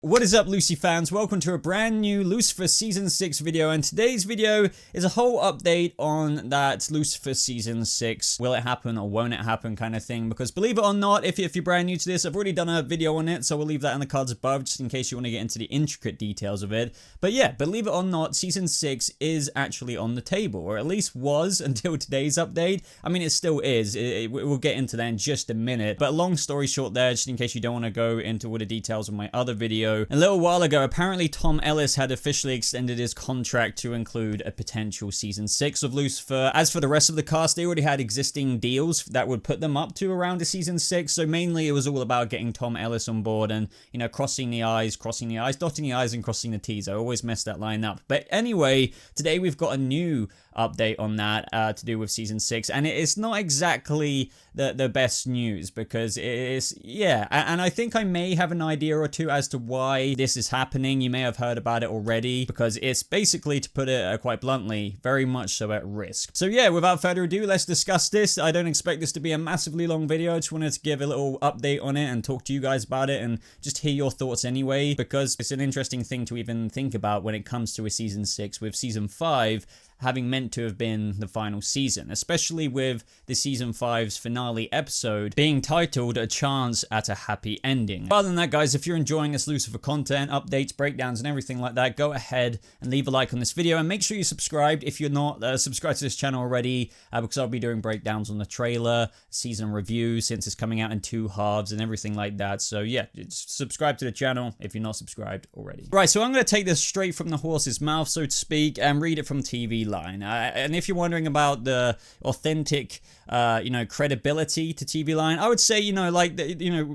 What is up, Lucy fans? Welcome to a brand new Lucifer Season 6 video, and today's video is a whole update on that Lucifer Season 6. Will it happen or won't it happen kind of thing, because believe it or not, if you're brand new to this, I've already done a video on it, so we'll leave that in the cards above just in case you want to get into the intricate details of it. But yeah, believe it or not, Season 6 is actually on the table, or at least was until today's update. I mean, it still is. We'll get into that in just a minute, but long story short there, just in case you don't want to go into all the details of my other video. A little while ago, apparently Tom Ellis had officially extended his contract to include a potential Season 6 of Lucifer. As for the rest of the cast, they already had existing deals that would put them up to around a Season 6, so mainly it was all about getting Tom Ellis on board and, you know, crossing the I's, dotting the I's and crossing the T's. I always mess that line up. But anyway, today we've got a new update on that to do with Season 6, and it's not exactly the best news, because it is, yeah, and I think I may have an idea or two as to why this is happening. You may have heard about it already, because it's basically, to put it quite bluntly, very much so at risk. So yeah, without further ado, let's discuss this. I don't expect this to be a massively long video. I just wanted to give a little update on it and talk to you guys about it and just hear your thoughts anyway, because it's an interesting thing to even think about when it comes to a Season 6, with Season 5 having meant to have been the final season, especially with the Season 5's finale episode being titled A Chance at a Happy Ending. Other than that, guys, if you're enjoying this Lucifer content, updates, breakdowns, and everything like that, go ahead and leave a like on this video, and make sure you're subscribed if you're not subscribed to this channel already, because I'll be doing breakdowns on the trailer, season review, since it's coming out in 2 halves and everything like that. So yeah, subscribe to the channel if you're not subscribed already. Right, so I'm going to take this straight from the horse's mouth, so to speak, and read it from TV Line. And if you're wondering about the authentic, credibility to TV Line, I would say,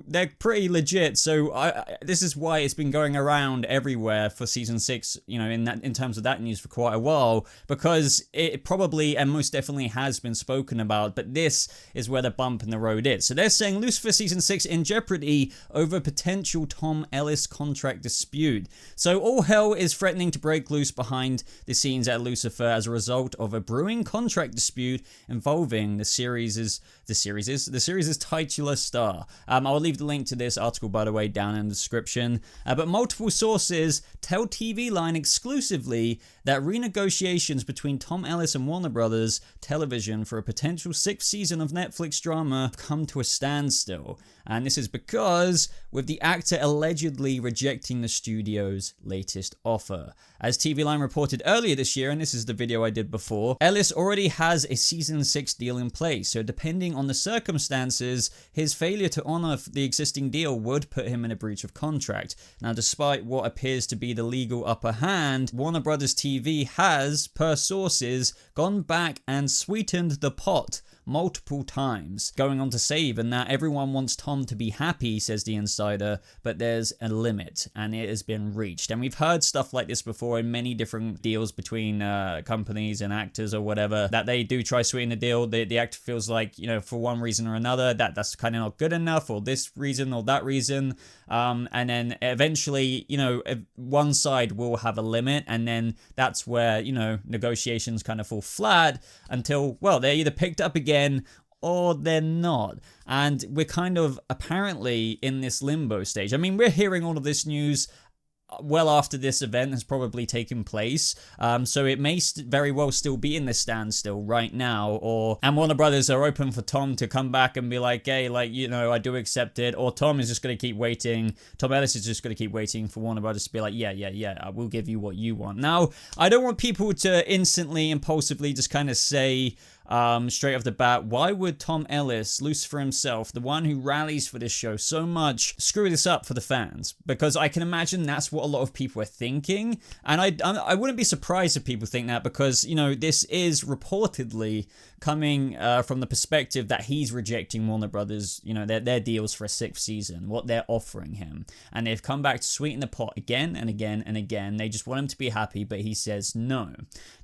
they're pretty legit. So this is why it's been going around everywhere for Season 6, in terms of that news for quite a while, because it probably and most definitely has been spoken about, but this is where the bump in the road is. So they're saying Lucifer Season 6 in jeopardy over potential Tom Ellis contract dispute. So all hell is threatening to break loose behind the scenes at Lucifer as a result of a brewing contract dispute involving the series' titular star. I'll leave the link to this article, by the way, down in the description. But multiple sources tell TV Line exclusively that renegotiations between Tom Ellis and Warner Brothers Television for a potential 6th season of Netflix drama have come to a standstill. And this is because with the actor allegedly rejecting the studio's latest offer. As TV Line reported earlier this year, and this is the video I did before, Ellis already has a Season 6 deal in place, so depending on the circumstances, his failure to honor the existing deal would put him in a breach of contract. Now, despite what appears to be the legal upper hand, Warner Brothers TV has, per sources, gone back and sweetened the pot multiple times, going on to say even that everyone wants Tom to be happy, says the insider, but there's a limit, and it has been reached. And we've heard stuff like this before in many different deals between companies and actors or whatever, that they do try sweeten the deal. The actor feels like, for one reason or another, that's kind of not good enough, or this reason or that reason, and then eventually, one side will have a limit, and then that's where, negotiations kind of fall flat until, well, they're either picked up again or they're not. And we're kind of apparently in this limbo stage. I mean, we're hearing all of this news well after this event has probably taken place, so it may very well still be in this standstill right now, and Warner Brothers are open for Tom to come back and be like, hey, I do accept it, or Tom is just going to keep waiting. Tom Ellis is just going to keep waiting for Warner Brothers to be like, yeah, I will give you what you want. Now, I don't want people to instantly, impulsively just kind of say, straight off the bat, why would Tom Ellis, Lucifer himself, the one who rallies for this show so much, screw this up for the fans? Because I can imagine that's what a lot of people are thinking, and I wouldn't be surprised if people think that, because, this is reportedly coming from the perspective that he's rejecting Warner Brothers, their deals for a 6th season, what they're offering him, and they've come back to sweeten the pot again and again and again. They just want him to be happy, but he says no.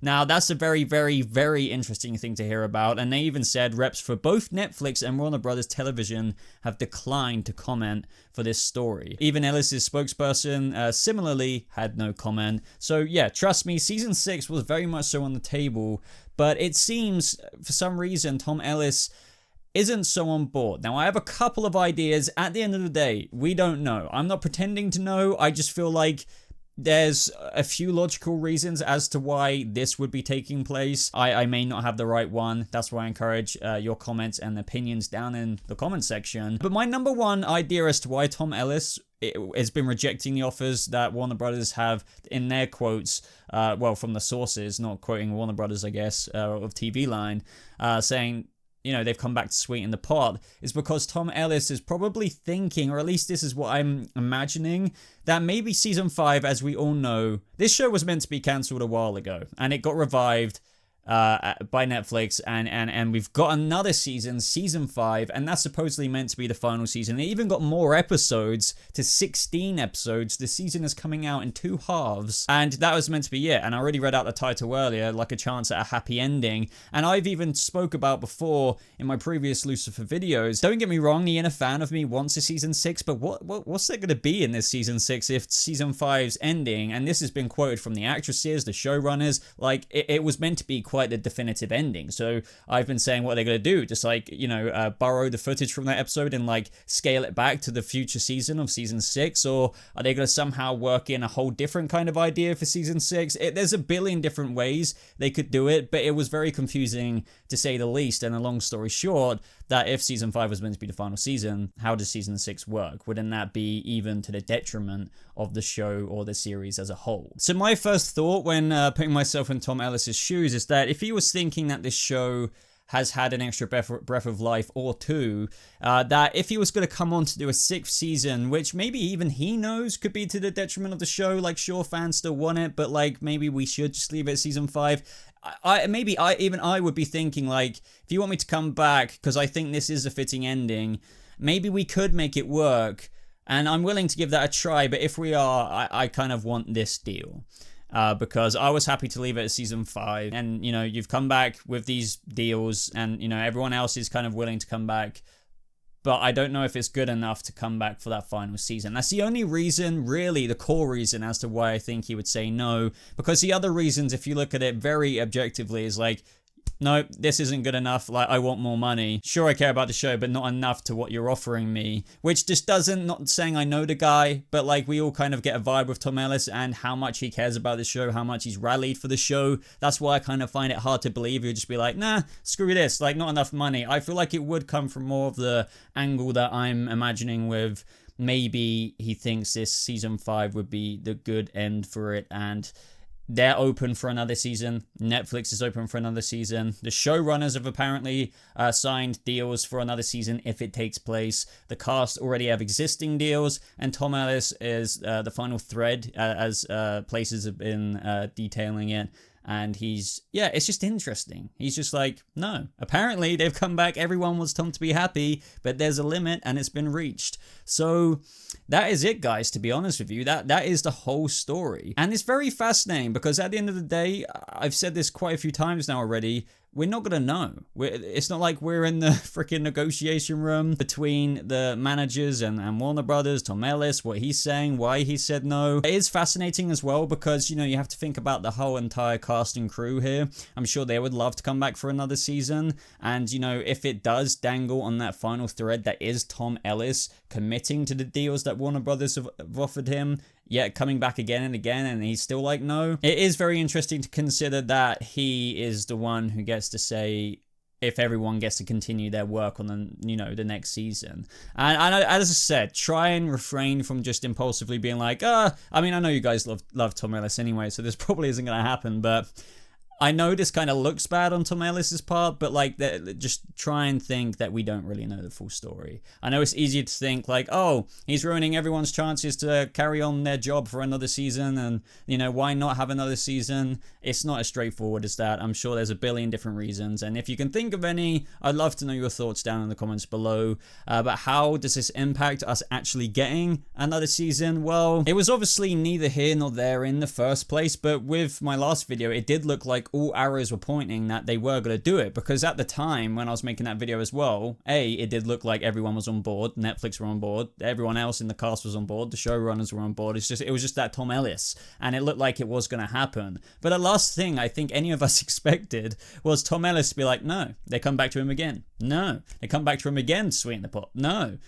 Now, that's a very, very, very interesting thing to hear about, and they even said reps for both Netflix and Warner Brothers Television have declined to comment for this story. Even Ellis' spokesperson similarly had no comment. So yeah, trust me, Season 6 was very much so on the table, but it seems for some reason Tom Ellis isn't so on board. Now, I have a couple of ideas. At the end of the day, we don't know. I'm not pretending to know. I just feel like there's a few logical reasons as to why this would be taking place. I may not have the right one. That's why I encourage your comments and opinions down in the comment section. But my number one idea as to why Tom Ellis has been rejecting the offers that Warner Brothers have, in their quotes, well, from the sources, not quoting Warner Brothers, I guess, of TV Line, saying, you know, they've come back to sweeten the pot, is because Tom Ellis is probably thinking, or at least this is what I'm imagining, that maybe season 5, as we all know, this show was meant to be cancelled a while ago, and it got revived by Netflix, and we've got another season 5, and that's supposedly meant to be the final season. It even got more episodes, to 16 episodes. The season is coming out in 2 halves, and that was meant to be it. And I already read out the title earlier, like a chance at a happy ending. And I've even spoke about before in my previous Lucifer videos, don't get me wrong, the inner fan of me wants a season 6, but what's there going to be in this season 6 if season 5's ending? And this has been quoted from the actresses, the showrunners, like it was meant to be quite the definitive ending. So I've been saying, what are they going to do? Just like, you know, borrow the footage from that episode and like scale it back to the future season of season 6? Or are they going to somehow work in a whole different kind of idea for season 6? There's a billion different ways they could do it, but it was very confusing to say the least. And a long story short, that if season 5 was meant to be the final season, how does season 6 work? Wouldn't that be even to the detriment of the show or the series as a whole? So my first thought when putting myself in Tom Ellis's shoes is that if he was thinking that this show has had an extra breath of life or two, that if he was going to come on to do a 6th season, which maybe even he knows could be to the detriment of the show, like sure, fans still want it, but like maybe we should just leave it at season 5. I would be thinking, like, if you want me to come back because I think this is a fitting ending, maybe we could make it work, and I'm willing to give that a try. But if we are, I kind of want this deal. Because I was happy to leave it at season 5, and you know, you've come back with these deals, and you know, everyone else is kind of willing to come back, but I don't know if it's good enough to come back for that final season. That's the only reason, really, the core reason as to why I think he would say no, because the other reasons, if you look at it very objectively, is like, no, this isn't good enough, like, I want more money. Sure, I care about the show, but not enough to what you're offering me. Which just doesn't, not saying I know the guy, but like, we all kind of get a vibe with Tom Ellis and how much he cares about the show, how much he's rallied for the show. That's why I kind of find it hard to believe he'll just be like, nah, screw this, like, not enough money. I feel like it would come from more of the angle that I'm imagining with, maybe he thinks this season 5 would be the good end for it, and they're open for another season. Netflix is open for another season. The showrunners have apparently signed deals for another season if it takes place. The cast already have existing deals, and Tom Ellis is the final thread, as places have been detailing it. And he's, yeah, it's just interesting. He's just like, no, apparently they've come back. Everyone wants Tom to be happy, but there's a limit and it's been reached. So that is it, guys, to be honest with you. That is the whole story. And it's very fascinating because at the end of the day, I've said this quite a few times now already, we're not going to know. It's not like we're in the freaking negotiation room between the managers and Warner Brothers, Tom Ellis, what he's saying, why he said no. It is fascinating as well because, you know, you have to think about the whole entire cast and crew here. I'm sure they would love to come back for another season. And, you know, if it does dangle on that final thread that is Tom Ellis committing to the deals that Warner Brothers have offered him, yet coming back again and again, and he's still like, no. It is very interesting to consider that he is the one who gets to say if everyone gets to continue their work on the, you know, the next season. And as I said, try and refrain from just impulsively being like, I mean, I know you guys love Tom Ellis anyway, so this probably isn't going to happen, but I know this kind of looks bad on Tom Ellis's part, but like, just try and think that we don't really know the full story. I know it's easier to think like, oh, he's ruining everyone's chances to carry on their job for another season, and, you know, why not have another season? It's not as straightforward as that. I'm sure there's a billion different reasons, and if you can think of any, I'd love to know your thoughts down in the comments below. But how does this impact us actually getting another season? Well, it was obviously neither here nor there in the first place, but with my last video, it did look like all arrows were pointing that they were going to do it, because at the time when I was making that video as well, it did look like everyone was on board. Netflix were on board, everyone else in the cast was on board, the showrunners were on board. It was just that Tom Ellis, and it looked like it was going to happen. But the last thing I think any of us expected was Tom Ellis to be like, no, they come back to him again. No, they come back to him again to sweeten the pot. No.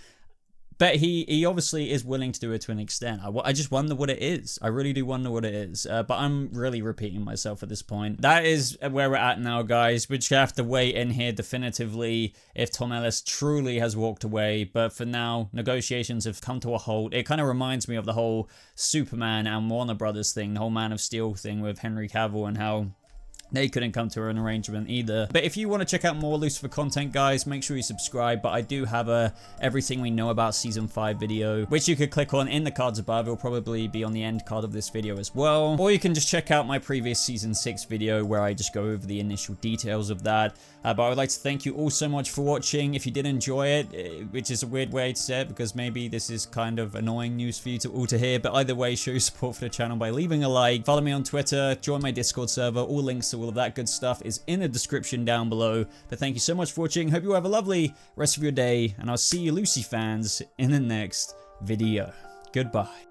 But he obviously is willing to do it to an extent. I just wonder what it is. I really do wonder what it is. But I'm really repeating myself at this point. That is where we're at now, guys. We just have to wait in here definitively if Tom Ellis truly has walked away. But for now, negotiations have come to a halt. It kind of reminds me of the whole Superman and Warner Brothers thing, the whole Man of Steel thing with Henry Cavill, and how they couldn't come to an arrangement either. But if you want to check out more Lucifer content, guys, make sure you subscribe. But I do have a everything we know about season 5 video, which you could click on in the cards above. It'll probably be on the end card of this video as well. Or you can just check out my previous season 6 video where I just go over the initial details of that. But I would like to thank you all so much for watching. If you did enjoy it, which is a weird way to say it because maybe this is kind of annoying news for you all to hear, but either way, show your support for the channel by leaving a like, follow me on Twitter, join my Discord server. All links to all of that good stuff is in the description down below. But thank you so much for watching. Hope you have a lovely rest of your day, and I'll see you Lucy fans in the next video. Goodbye.